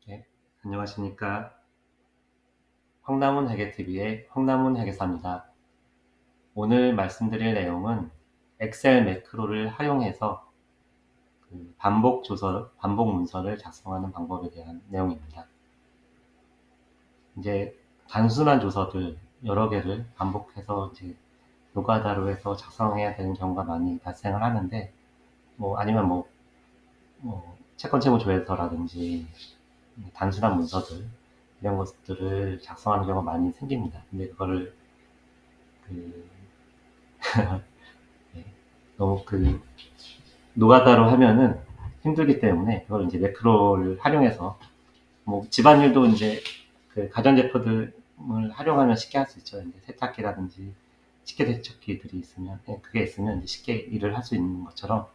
네, 안녕하십니까. 황남훈 회계TV의 황남훈 회계사입니다. 오늘 말씀드릴 내용은 엑셀 매크로를 활용해서 반복 문서를 작성하는 방법에 대한 내용입니다. 이제 단순한 조서들 여러 개를 반복해서 이제 노가다로 해서 작성해야 되는 경우가 많이 발생을 하는데, 아니면 채권 채무 조회서라든지 단순한 문서들 이런 것들을 작성하는 경우가 많이 생깁니다. 근데 그거를 그 네, 너무 노가다로 하면은 힘들기 때문에 그걸 이제 매크로를 활용해서 집안일도 이제 가전제품을 활용하면 쉽게 할 수 있죠. 이제 세탁기라든지 식기세척기들이 있으면, 그게 있으면 이제 쉽게 일을 할 수 있는 것처럼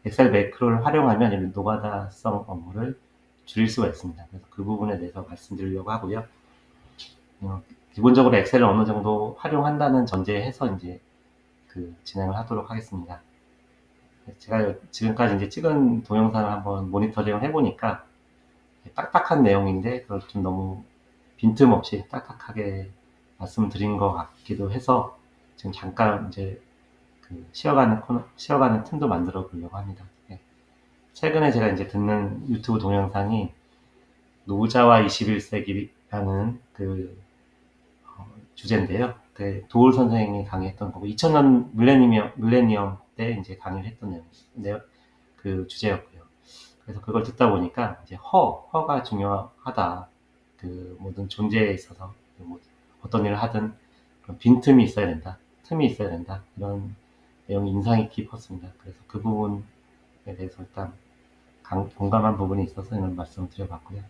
엑셀 매크로를 활용하면 이런 노가다성 업무를 줄일 수가 있습니다. 그래서 그 부분에 대해서 말씀드리려고 하고요. 기본적으로 엑셀을 어느 정도 활용한다는 전제해서 이제 진행을 하도록 하겠습니다. 제가 지금까지 이제 찍은 동영상을 한번 모니터링을 해보니까 딱딱한 내용인데 그걸 좀 너무 빈틈없이 딱딱하게 말씀드린 것 같기도 해서 지금 잠깐 이제 쉬어가는 틈도 만들어 보려고 합니다. 네. 최근에 제가 이제 듣는 유튜브 동영상이 노자와 21세기라는 주제인데요. 도울 선생님이 강의했던 거고 2000년 밀레니엄 때 이제 강의를 했던 내용, 그 주제였고요. 그래서 그걸 듣다 보니까 이제 허가 중요하다. 모든 존재에 있어서 어떤 일을 하든 빈틈이 있어야 된다. 틈이 있어야 된다. 이런 내용이 인상이 깊었습니다. 그래서 그 부분에 대해서 일단 공감한 부분이 있어서 이런 말씀을 드려봤고요.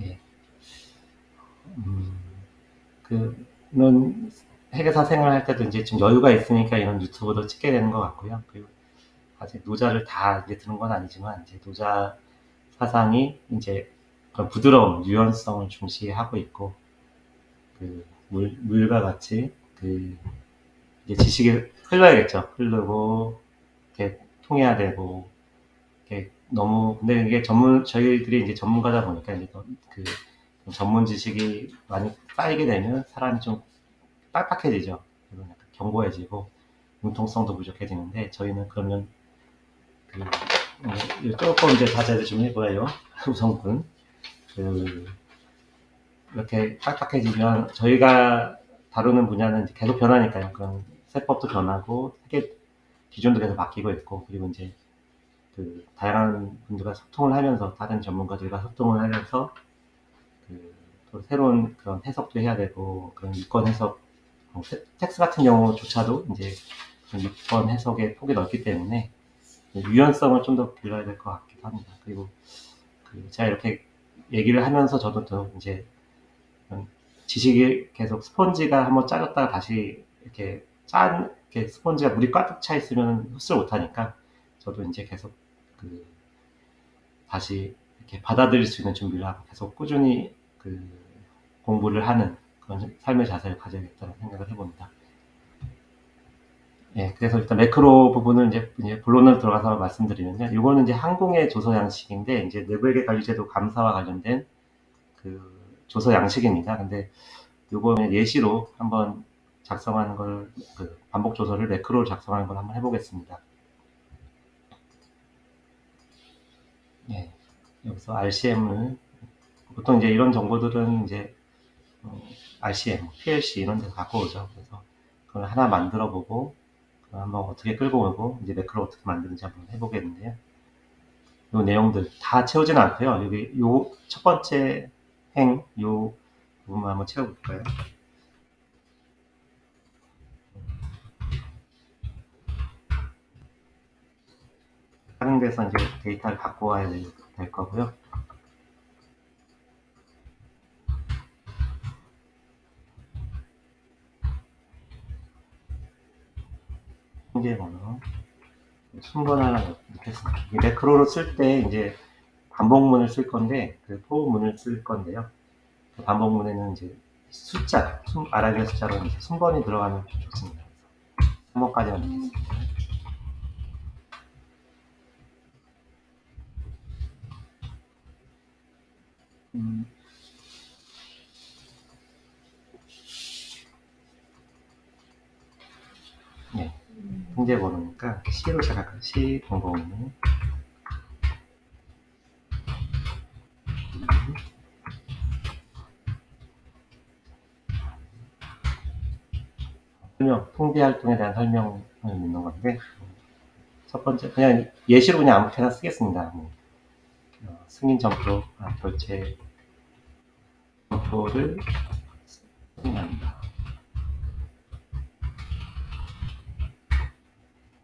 예. 그런 회계사 생활할 때도 이제 좀 여유가 있으니까 이런 유튜브도 찍게 되는 것 같고요. 그리고 아직 노자를 다 이제 드는 건 아니지만 이제 노자 사상이 이제 그런 부드러운 유연성을 중시하고 있고 물과 같이 이제 지식이 흘러야겠죠. 흐르고 이렇게 통해야 되고 이렇게 너무 근데 이게 저희들이 이제 전문가다 보니까 이제 전문 지식이 많이 쌓이게 되면 사람이 좀 딱딱해지죠. 그리고 약간 견고해지고 융통성도 부족해지는데 저희는 그러면 조금 이제 자제를 좀 해봐요. 우선군 이렇게 딱딱해지면 저희가 다루는 분야는 이제 계속 변하니까요. 그런 세법도 변하고 세계 기준도 계속 바뀌고 있고 그리고 이제 다양한 분들과 소통을 하면서 다른 전문가들과 소통을 하면서 또 새로운 그런 해석도 해야 되고 그런 유권 해석 텍스 같은 경우조차도 이제 유권 해석의 폭이 넓기 때문에 유연성을 좀 더 길러야 될 것 같기도 합니다. 그리고 제가 이렇게 얘기를 하면서 저도 또 이제 지식이 계속 스펀지가 한번 짜졌다가 다시 이렇게 스펀지가 물이 꽉 차 있으면 흡수를 못하니까 저도 이제 계속 다시 이렇게 받아들일 수 있는 준비를 하고 계속 꾸준히 공부를 하는 그런 삶의 자세를 가져야겠다는 생각을 해봅니다. 예, 그래서 일단 매크로 부분을 이제 본론을 들어가서 말씀드리면요. 이거는 이제 항공의 조서 양식인데 이제 내부회계 관리제도 감사와 관련된 조서 양식입니다. 근데 요거는 예시로 한번 작성하는 걸 반복 조서를 매크로로 작성하는 걸 한번 해보겠습니다. 예, 여기서 RCM을 보통 이제 이런 정보들은 이제 RCM, PLC 이런 데서 갖고 오죠. 그래서 그걸 하나 만들어 보고 한번 어떻게 끌고 오고 이제 매크로 어떻게 만드는지 한번 해보겠는데요. 요 내용들 다 채우지는 않고요. 여기 요 첫 번째 요 부분만 한번 채워볼까요? 활용돼서 이제 데이터를 갖고 와야 될 거고요. 통계 번호 순번 하나 넣겠습니다. 이 매크로로 쓸 때 이제 반복문을 쓸 건데 포문을 쓸 건데요. 반복문에는 이제 숫자, 아라비아 숫자로 이제 순번이 들어가면 좋습니다. 3번까지만 넣겠습니다. 네, 통제 번호니까 C로 시작할까요? C 001. 설명, 통제 활동에 대한 설명을 넣는 건데, 첫 번째, 그냥 예시로 그냥 아무렇게나 쓰겠습니다. 뭐, 승인 점표, 결제 점표를 승인합니다.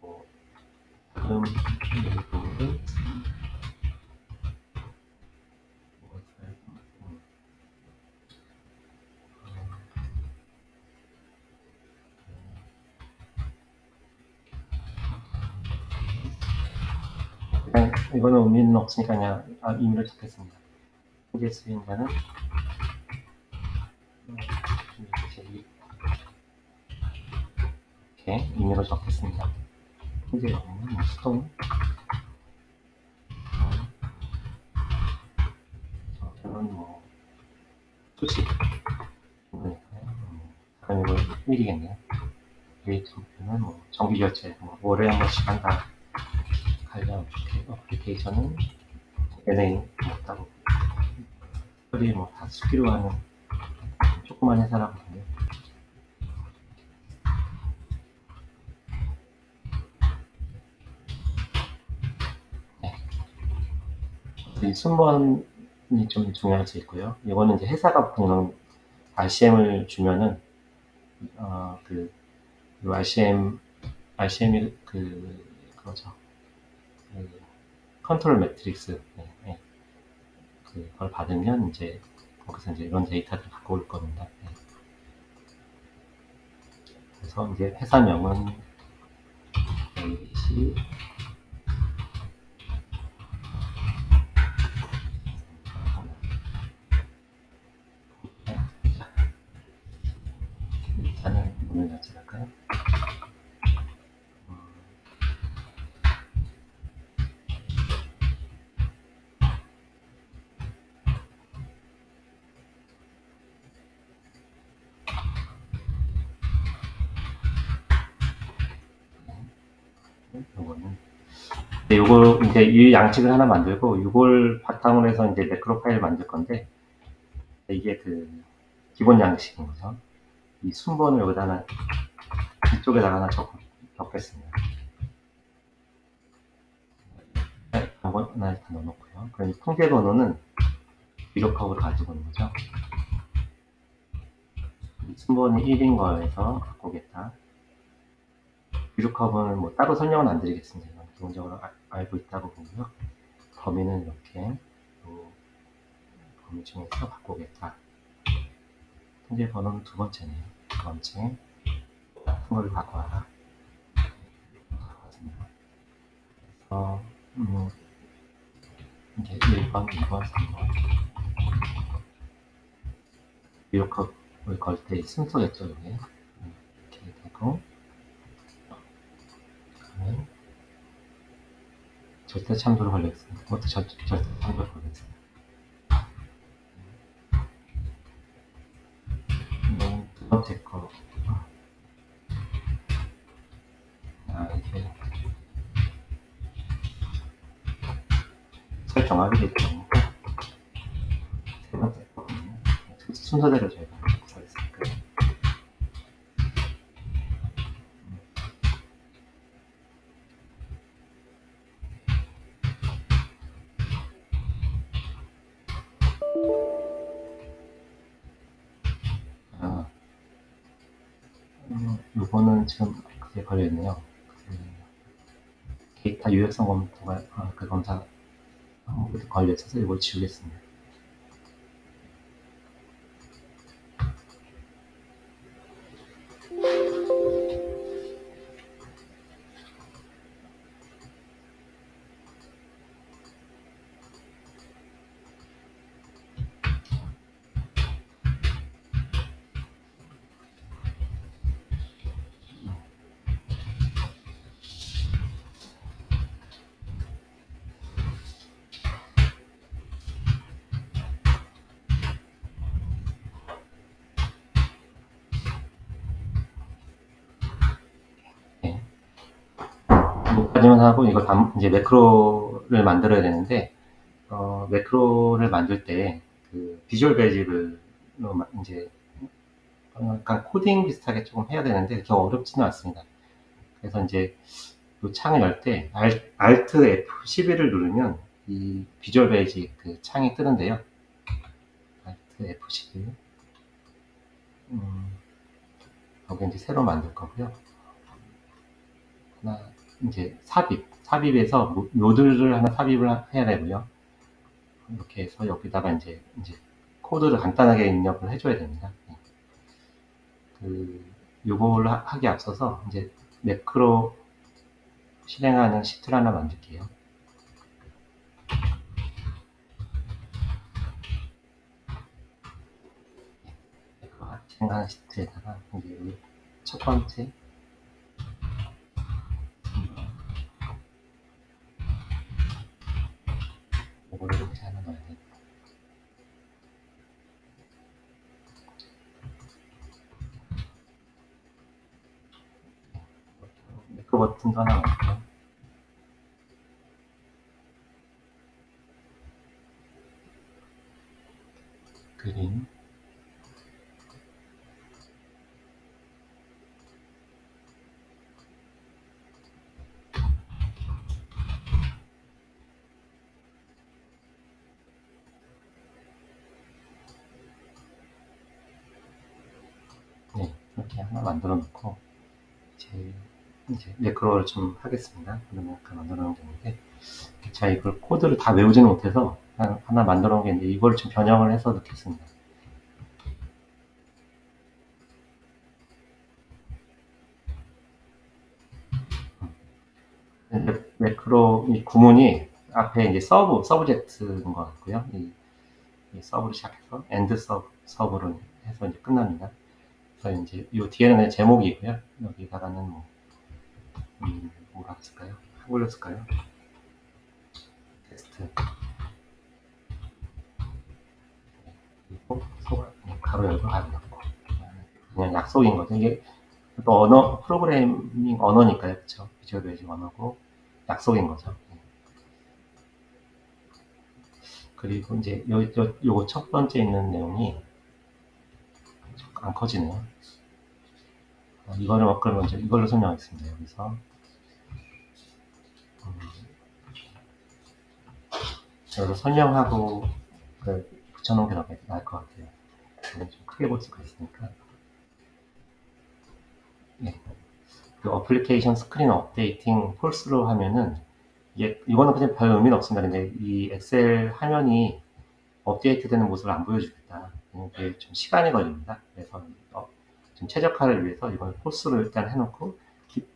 뭐, 다음 일부를 그냥 이거는 의미는 없으니까 그냥 임의로 적겠습니다. 통제 수행자는 이렇게 임의로 적겠습니다. 통제 영어는 수동 저는 뭐 수식 그럼 이거 1이겠네요. 데이트 목표는 뭐 정기 결제 월에 한 번씩 한다. 관련 어플리케이션은 연예인 없다고 특별히 뭐다 수기로 하는 조그만 회사라거든요. 네. 이 순번이 좀 중요할 수 있고요. 이거는 이제 회사가 보통 RCM을 주면은 그 RCM이 그거죠. 그 컨트롤 매트릭스 그걸 받으면 이제 거기서 이제 이런 데이터를 갖고 올 겁니다. 네. 그래서 이제 회사명은 ABC 일단은 문을 열어볼까요? 요거는 요거 이제 이 양식을 하나 만들고 이걸 바탕으로 해서 이제 매크로 파일 만들 건데 이게 그 기본 양식인 거죠. 이 순번을 여기다 하나 이쪽에다가 하나 적겠습니다. 한번 하나 일단 넣어놓고요. 그럼 이 통계 번호는 기록하고 가지고 있는 거죠. 이 순번이 1인 거에서 갖고 오겠다. 기록하고는 뭐 따로 설명은 안 드리겠습니다. 기본적으로 알고 있다고 보고요. 범위는 이렇게 범위 중에서 갖고 오겠다. 통계 번호는 두 번째네요. 두 번째 같은 걸 갖고 와라. 그래서 이제 1번, 2번, 3번 기록을 걸 때 순서겠죠, 이게. 이렇게 되고 그다음에 절대 참조를 걸려있습니다. 그것도 절대 참조를 걸려있습니다. 두 번째 거 이게 설정하게 되죠. 세 번째 거거든요. 순서대로 저희가 구성했으니까. 요거는 지금 그게 걸려있네요. 데이터 유효성 검토가 그 검사 걸려있어서 이걸 지우겠습니다. 빠지면서 하고 이걸 이제 매크로를 만들어야 되는데 매크로를 만들 때 그 비주얼 베이직을 이제 약간 코딩 비슷하게 조금 해야 되는데 그렇게 어렵지는 않습니다. 그래서 이제 이 창을 열 때 Alt F11을 누르면 이 비주얼 베이직 그 창이 뜨는데요. Alt F11. 여기 이제 새로 만들 거고요. 하나 이제 삽입에서 모듈을 하나 삽입을 해야 되고요. 이렇게 해서 여기다가 이제 코드를 간단하게 입력을 해줘야 됩니다. 요걸 하기 앞서서 이제 매크로 실행하는 시트를 하나 만들게요. 매크로 실행하는 시트에다가 이제 첫 번째 이거를 이렇게 하나 넣어야 돼요. 매크로 버튼도 하나 넣고요. 그림 네, 이렇게 하나 만들어 놓고 이제 매크로를 좀 하겠습니다. 그러면 아까 만들어 놓은 게 있는데 제가 이걸 코드를 다 외우지는 못해서 하나 만들어 놓은 게 있는데 이걸 좀 변형을 해서 넣겠습니다. 매크로 이 구문이 앞에 이제 서브젝트인 것 같고요. 이 서브로 시작해서 엔드 서브로 해서 이제 끝납니다. 그래서 이제 이 뒤에는 제목이고요. 여기다가는 뭐라 쓸까요? 한글로 쓸까요? 텍스트 그리고 가로 열고 가로 닫고 그냥 약속인 거죠. 이게 또 프로그래밍 언어니까요, 그렇죠? 비주얼 베이직 언어고 약속인 거죠. 그리고 이제 요거 첫 번째 있는 내용이 안 커지네요. 이거를 그러면 이제 이걸로 설명하겠습니다. 여기서 여기서 설명하고 붙여놓은 게 나을 것 같아요. 좀 크게 볼 수가 있으니까. 네. 그 어플리케이션 스크린 업데이팅 폴스로 하면은 이거는 그냥 별 의미는 없습니다. 근데 이 엑셀 화면이 업데이트되는 모습을 안 보여주겠다. 이게 좀 시간이 걸립니다. 그래서 좀 최적화를 위해서 이걸 폴스로 일단 해놓고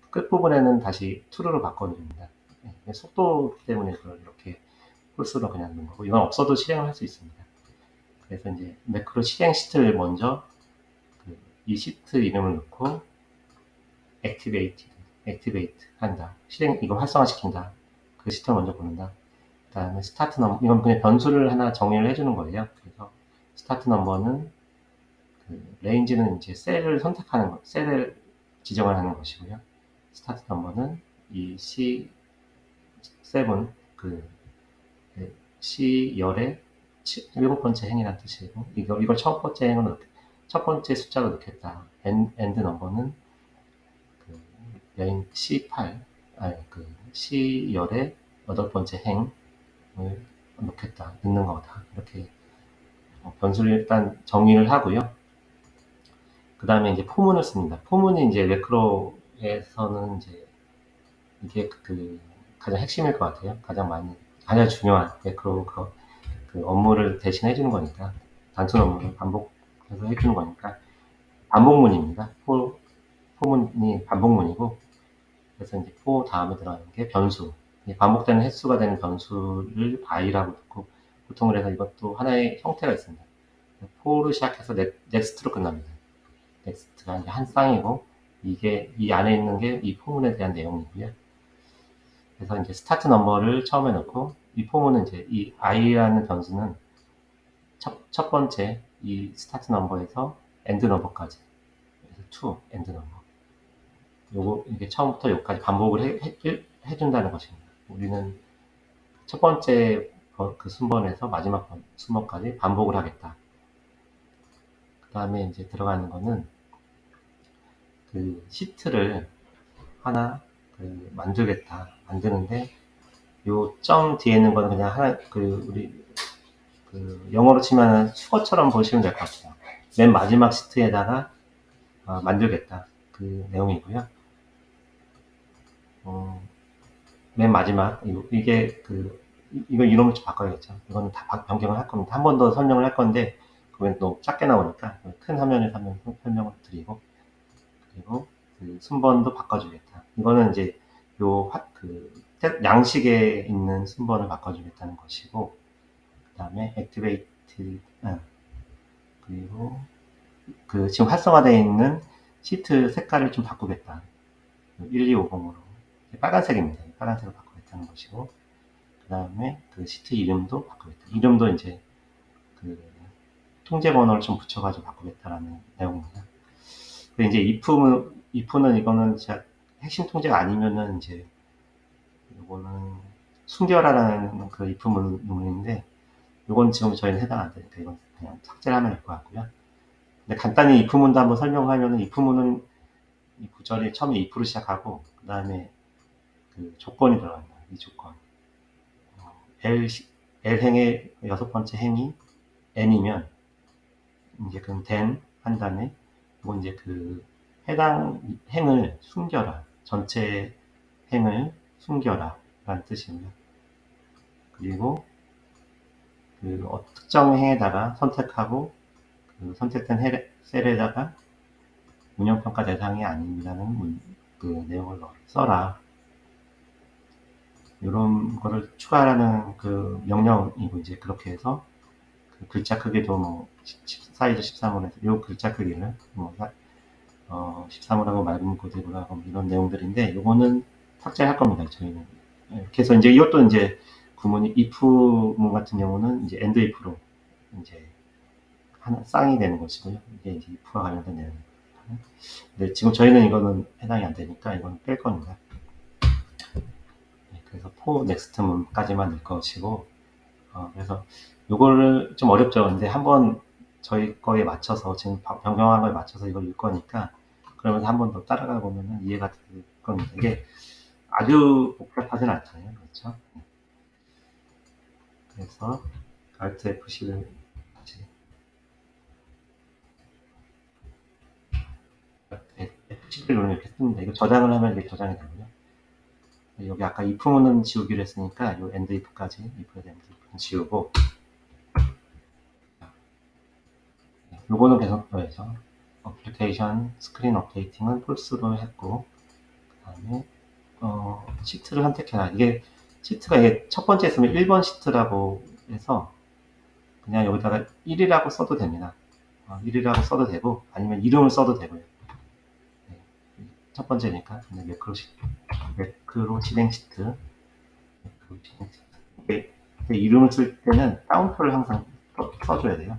끝부분에는 다시 true로 바꿔드립니다. 네, 속도 때문에 그걸 이렇게 폴스로 그냥 넣는 거고 이건 없어도 실행을 할 수 있습니다. 그래서 이제 매크로 실행 시트를 먼저 이 시트 이름을 넣고 액티베이트 한다. 실행 이거 활성화시킨다. 그 시트를 먼저 보낸다. 그 다음에 스타트 넘버 이건 그냥 변수를 하나 정의를 해주는 거예요. 그래서 스타트 넘버는 레인지는 이제 셀을 선택하는 거, 셀을 지정을 하는 것이고요. 스타트 넘버는 이 C7 C열의 일곱 번째 행이라는 뜻이고 이걸 첫 번째 행으로 첫 번째 숫자로 넣겠다. 엔드 넘버는 레인 C8 C열의 여덟 번째 행을 넣는 거다. 이렇게 변수를 일단 정의를 하고요. 그 다음에 이제 포문을 씁니다. 포문이 이제 매크로에서는 이제 이게 가장 핵심일 것 같아요. 가장 중요한 매크로 그 업무를 대신 해주는 거니까 단순 업무를 반복해서 해주는 거니까 반복문입니다. 포문이 반복문이고 그래서 이제 포 다음에 들어가는 게 변수 반복되는 횟수가 되는 변수를 i라고 듣고 보통 그래서 이것도 하나의 형태가 있습니다. 포로 시작해서 넥스트로 끝납니다. 넥스트가 이제 한 쌍이고 이게 이 안에 있는 게 이 포문에 대한 내용이고요. 그래서 이제 스타트 넘버를 처음에 넣고 이 포문은 이제 이 i라는 변수는 첫 번째 이 스타트 넘버에서 엔드 넘버까지 그래서 to 엔드 넘버 요거 이게 처음부터 여기까지 반복을 해준다는 것입니다. 우리는 첫 번째 그 순번에서 마지막 순번까지 반복을 하겠다. 그 다음에 이제 들어가는 거는 그 시트를 하나 만들겠다. 만드는데 요 점 뒤에 있는 거는 그냥 하나 우리 영어로 치면 수거처럼 보시면 될 것 같아요. 맨 마지막 시트에다가 만들겠다. 그 내용이고요. 맨 마지막 이게 이거 이름을 좀 바꿔야겠죠. 이거는 다 변경을 할 겁니다. 한 번 더 설명을 할 건데 그건 너무 작게 나오니까 큰 화면에서 한번 설명을 드리고, 그리고 그 순번도 바꿔주겠다. 이거는 이제 양식에 있는 순번을 바꿔주겠다는 것이고, 그 다음에 액티베이트, 그리고 지금 활성화되어 있는 시트 색깔을 좀 바꾸겠다. 1250으로 빨간색입니다. 빨간색으로 바꾸겠다는 것이고, 그 다음에 그 시트 이름도 바꾸겠다. 이름도 이제 통제 번호를 좀 붙여가지고 바꾸겠다라는 내용입니다. 근데 이제 if는 이거는 진짜 핵심 통제가 아니면은 이제 이거는 숨겨라라는 그 if 문문인데, 이건 지금 저희는 해당 안 되니까 이건 그냥 삭제를 하면 될 것 같고요. 근데 간단히 if 문도 한번 설명하면은 if 문은 이 구절이 처음에 if로 시작하고 그 다음에 그 조건이 들어갑니다. 이 조건. L행의 여섯 번째 행이 n이면 이제 그럼 then 한 다음에 이건 이제 해당 행을 숨겨라. 전체 행을 숨겨라. 라는 뜻입니다. 그리고 특정 행에다가 선택하고 선택된 셀에다가 운영평가 대상이 아닙니다는 내용을 써라. 이런 거를 추가하라는 명령이고, 이제 그렇게 해서 글자 크기도 사이즈 13으로 해서 이 글자 크기를 13으로 하고 맑은 그대로 하고 이런 내용들인데, 요거는 삭제할 겁니다. 저희는. 그래서 이제 이것도 이제 구문이 if문 같은 경우는 이제 end if로 이제 하나 쌍이 되는 것이고요. 이게 이제 if와 관련된 내용입니다. 근데 지금 저희는 이거는 해당이 안 되니까 이건 뺄 겁니다. 그래서 for next 문까지만 넣을 것이고, 그래서 요거를 좀 어렵죠. 근데 한번 저희 거에 맞춰서 지금 변경한 거에 맞춰서 이걸 읽을 거니까 그러면서 한 번 더 따라가 보면은 이해가 될 겁니다. 이게 아주 복잡하진 않잖아요. 그렇죠? 그래서 Alt F10을 다시 F10을 누르면 이렇게 뜹니다. 이거 저장을 하면 이렇게 저장이 되고요. 여기 아까 if문은 지우기로 했으니까 이 end if까지 if에 대한 if는 지우고, 요거는 계속 더해서 어플리케이션 스크린 업데이팅은 false로 했고, 그 다음에 시트를 선택해라. 이게 시트가 첫 번째 있으면 1번 시트라고 해서 그냥 여기다가 1이라고 써도 됩니다. 1이라고 써도 되고 아니면 이름을 써도 되고요. 네, 첫 번째니까 매크로 진행 시트. 이름을 쓸 때는 따옴표를 항상 써줘야 돼요.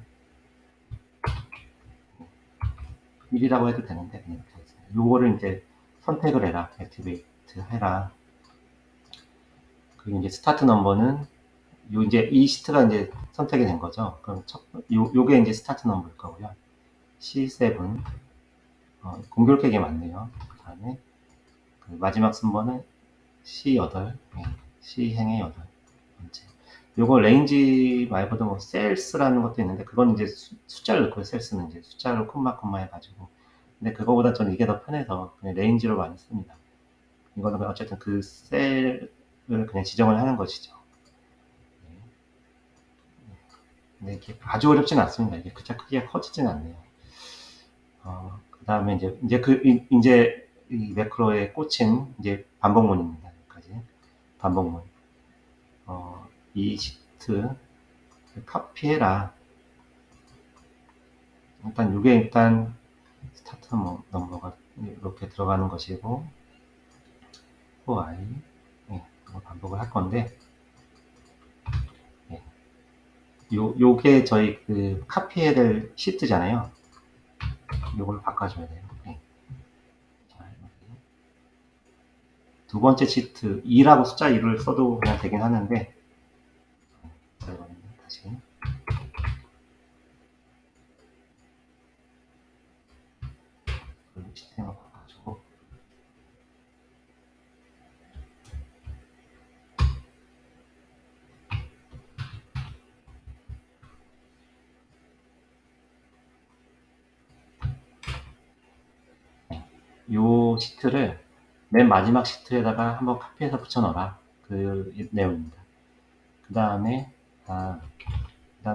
1이라고 해도 되는데 그냥 이렇게 했습니다. 요거를 이제 선택을 해라. 액티베이트 해라. 그리고 이제 스타트 넘버는 이제 이 시트가 이제 선택이 된 거죠. 그럼 요게 이제 스타트 넘버일 거고요. C7 공교롭게 맞네요. 그 다음에 마지막 순번은 C8 C행의 8번째. 요거 레인지 말고도 뭐 셀스라는 것도 있는데 그건 이제 숫자를 넣고요. 셀스는 이제 숫자로 콤마 해가지고. 근데 그거보다 저는 이게 더 편해서 그냥 레인지로 많이 씁니다. 이거는 어쨌든 그 셀을 그냥 지정을 하는 것이죠. 근데 이게 아주 어렵진 않습니다. 이게 글자 크기가 커지진 않네요. 그 다음에 이제 이 매크로에 꽂힌 이제 반복문입니다. 여기까지 반복문. 이 시트 카피해라. 일단 스타트 넘버가 이렇게 들어가는 것이고, for i 반복을 할 건데, 요게 저희 카피해야 될 시트잖아요. 요걸 바꿔줘야 돼요. 자, 두 번째 시트 2라고 숫자 2를 써도 그냥 되긴 하는데, 다시 시스템을 바꿔주고, 요 시트를 맨 마지막 시트에다가 한번 카피해서 붙여넣어라. 그 내용입니다. 그 다음에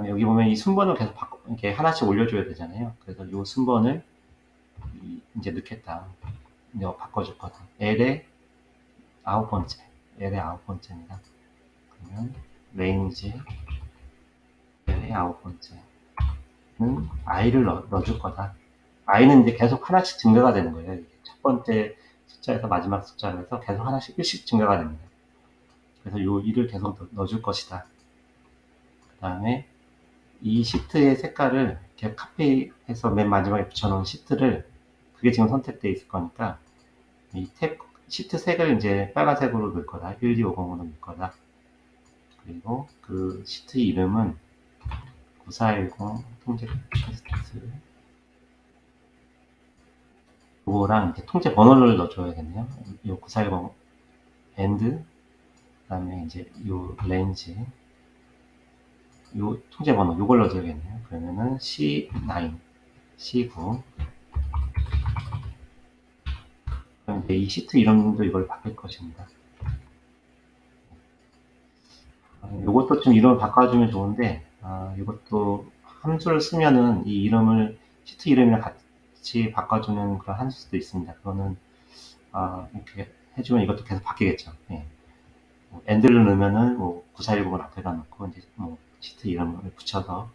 여기 보면 이 순번을 계속 이렇게 하나씩 올려줘야 되잖아요. 그래서 이 순번을 이제 넣겠다. 이제 바꿔줄 거다. L의 9번째. L의 9번째입니다. 그러면 range L의 9번째는 i를 넣어줄 거다. i는 이제 계속 하나씩 증가가 되는 거예요. 첫 번째 숫자에서 마지막 숫자로 해서 계속 하나씩 1씩 증가가 됩니다. 그래서 요 1을 계속 넣어줄 것이다. 그 다음에 이 시트의 색깔을 이렇게 카피해서 맨 마지막에 붙여놓은 시트를, 그게 지금 선택되어 있을 거니까 이 시트 색을 이제 빨간색으로 넣을 거다. 1250으로 넣을 거다. 그리고 그 시트 이름은 9410 통제 테스트, 그거랑 이제 통제 번호를 넣어줘야겠네요. 요 9410 and, 그 다음에 이제 요 렌즈, 요 통제 번호 요걸 넣어줘야겠네요. 그러면은 C9, C9. 그럼 이제 이 시트 이름도 이걸 바뀔 것입니다. 요것도 좀 이름을 바꿔주면 좋은데, 이것도 함수를 쓰면은 이 이름을 시트 이름이랑 같이 바꿔주는 그런 함수도 있습니다. 그거는 이렇게 해주면 이것도 계속 바뀌겠죠. 예. 엔드를 넣으면은 뭐 9410을 앞에다 놓고 이제 뭐 시트 이름을 붙여서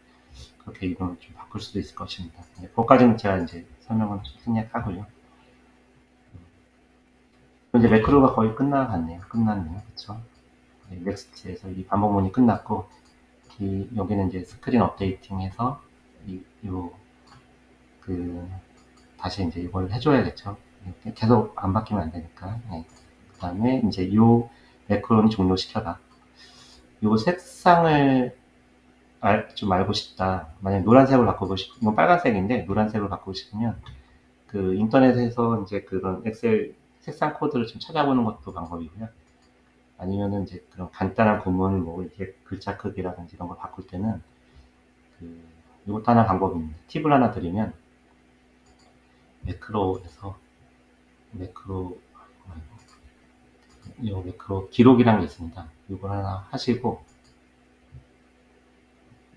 그렇게 이름을 좀 바꿀 수도 있을 것입니다. 네, 그것까지는 제가 이제 설명을 생략하고요. 이제 매크로가 거의 끝났네요. 그렇죠? 넥스트에서 이 반복문이 끝났고, 여기는 이제 스크린 업데이팅해서 다시 이제 이걸 해줘야겠죠. 계속 안 바뀌면 안 되니까. 네. 그 다음에 이제 요 매크로는 종료시켜라. 요 색상을 좀 알고 싶다. 만약 노란색으로 바꾸고 이건 빨간색인데 노란색으로 바꾸고 싶으면 그 인터넷에서 이제 그런 엑셀 색상 코드를 좀 찾아보는 것도 방법이고요. 아니면은 이제 그런 간단한 구문, 뭐 이렇게 글자 크기라든지 이런 걸 바꿀 때는 이것도 하나 방법입니다. 팁을 하나 드리면, 매크로에서 매크로 기록이라는 게 있습니다. 이걸 하나 하시고,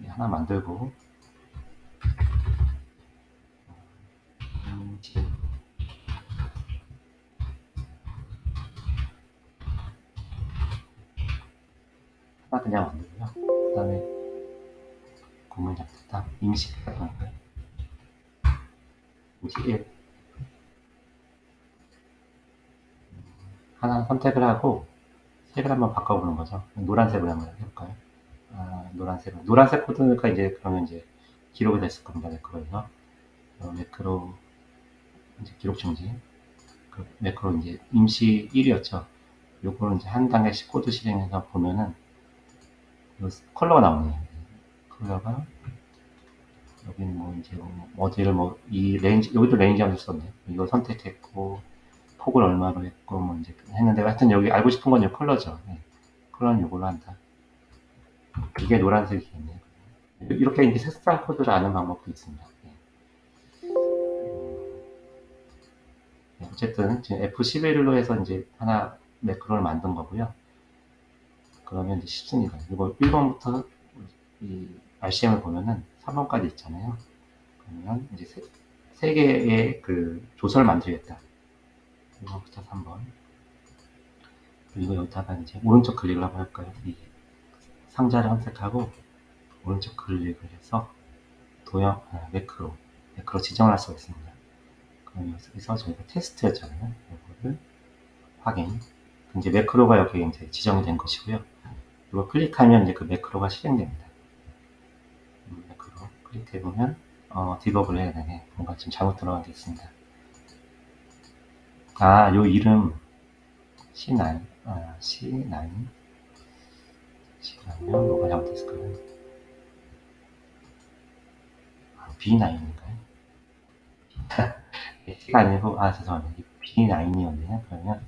하나 만들고, 하나 그냥 만들고요. 그 다음에 구문 잡겠다. 임시 1 하나 선택을 하고 색을 한번 바꿔보는 거죠. 노란색으로 한번 해볼까요? 노란색 코드니까 이제 그러면 이제 기록이 됐을 겁니다. 매크로에서 매크로 이제 기록 중지, 매크로 이제 임시 1이었죠. 요거는 이제 한 단계씩 코드 실행해서 보면은 컬러가 나오네요. 컬러가 여기는 뭐 이제 어디를 뭐 이 레인지, 여기도 레인지 함수 썼네요. 이거 선택했고 폭을 얼마로 했고 뭐 이제 했는데, 하여튼 여기 알고 싶은 건 이 컬러죠. 네. 컬러는 이걸로 한다. 이게 노란색이겠네요. 이렇게 이제 색상 코드를 아는 방법도 있습니다. 어쨌든 지금 F11로 해서 이제 하나 매크로를 만든 거고요. 그러면 이제 쉽습니다. 이거 1번부터 이 RCM을 보면은 3번까지 있잖아요. 그러면 이제 세 개의 그 조서를 만들겠다. 1번부터 3번. 그리고 여기다가 이제 오른쪽 클릭을 한번 할까요? 이 상자를 선택하고 오른쪽 클릭을 해서 매크로 지정할 수가 있습니다. 그럼 여기서 저희가 테스트였잖아요. 이거를 확인. 이제 매크로가 여기 이제 지정이 된 것이고요. 이거 클릭하면 이제 그 매크로가 실행됩니다. 매크로 클릭해보면 디버그를 해야 되네. 뭔가 좀 잘못 들어간 게 있습니다. 요 이름 C9, C9, C9면 뭐가 잘못됐을까요? B9인가요? T가 아니고, 죄송합니다. B9이었네요. 그러면,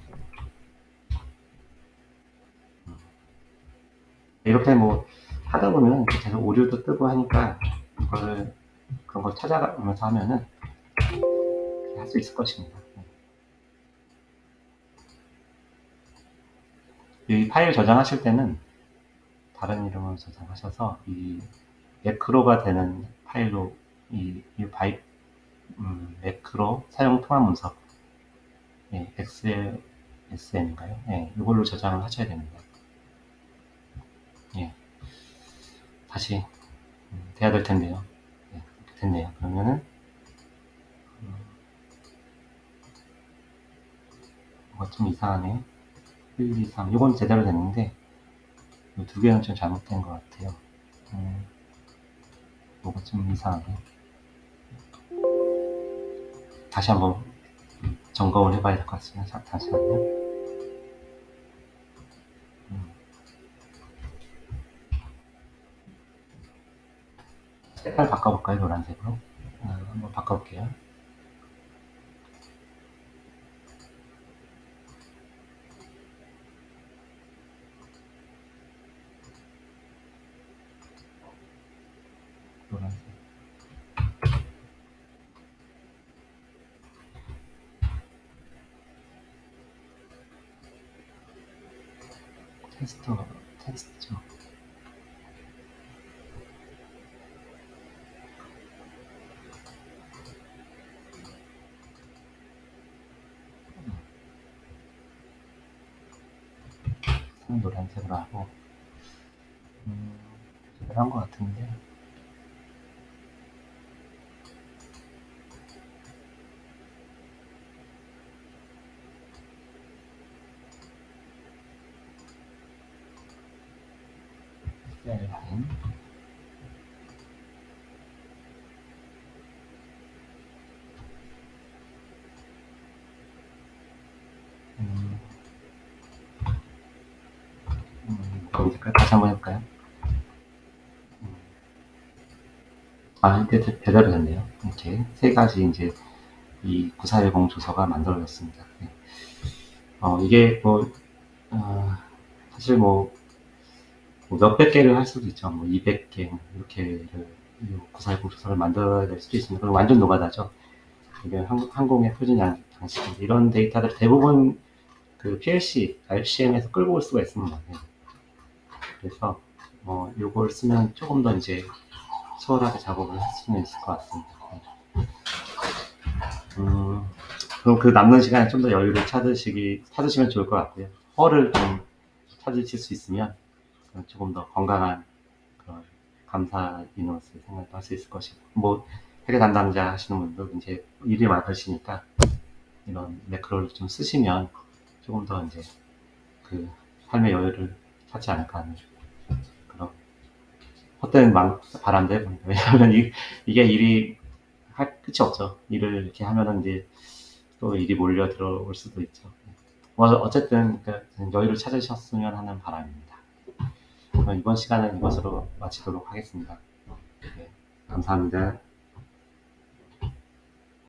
이렇게 뭐, 하다 보면 계속 오류도 뜨고 하니까, 그런 걸 찾아가면서 하면은, 할 수 있을 것입니다. 이 파일 저장하실 때는, 다른 이름으로 저장하셔서, 이 매크로가 되는 파일로, 이 매크로 사용 통합 문서, XLSM인가요? 이걸로 저장을 하셔야 됩니다. 다시 돼야 될 텐데요. 이렇게 됐네요. 그러면은 뭐가 좀 이상하네. 1, 2, 3. 이건 제대로 됐는데 이 두 개는 좀 잘못된 것 같아요. 뭐가 좀 이상하네. 다시 한번 점검을 해봐야 될 것 같습니다. 잠시만요. 색깔 바꿔볼까요? 노란색으로. 한번 바꿔볼게요. 노란색. 테스트죠. 노란색으로 하고 제대로 한 것 같은데 라인 검색할 다시 한번 해볼까요? 이렇게 배달이 됐네요. 이렇게 세 가지 이제 이 9410 조서가 만들어졌습니다. 이게 사실 몇백 개를 할 수도 있죠. 200개, 이렇게 9410 조서를 만들어야 될 수도 있습니다. 그럼 완전 노가다죠. 이게 항공의 표준 양식, 이런 데이터들 대부분 그 PLC, RCM에서 끌고 올 수가 있습니다. 그래서, 이걸 쓰면 조금 더 이제 수월하게 작업을 할 수는 있을 것 같습니다. 그럼 그 남는 시간에 좀 더 여유를 찾으시면 좋을 것 같고요. 허를 좀 찾으실 수 있으면 조금 더 건강한 그런 감사 인원을 생각할 수 있을 것이고, 회계 담당자 하시는 분도 이제 일이 많으시니까 이런 매크로를 좀 쓰시면 조금 더 이제 그 삶의 여유를 찾지 않을까 하는 그런 헛된 바람들. 왜냐하면 이게 일이 할 끝이 없죠. 일을 이렇게 하면은 이제 또 일이 몰려 들어올 수도 있죠. 어쨌든 여유를 찾으셨으면 하는 바람입니다. 그럼 이번 시간은 이것으로 마치도록 하겠습니다. 네, 감사합니다.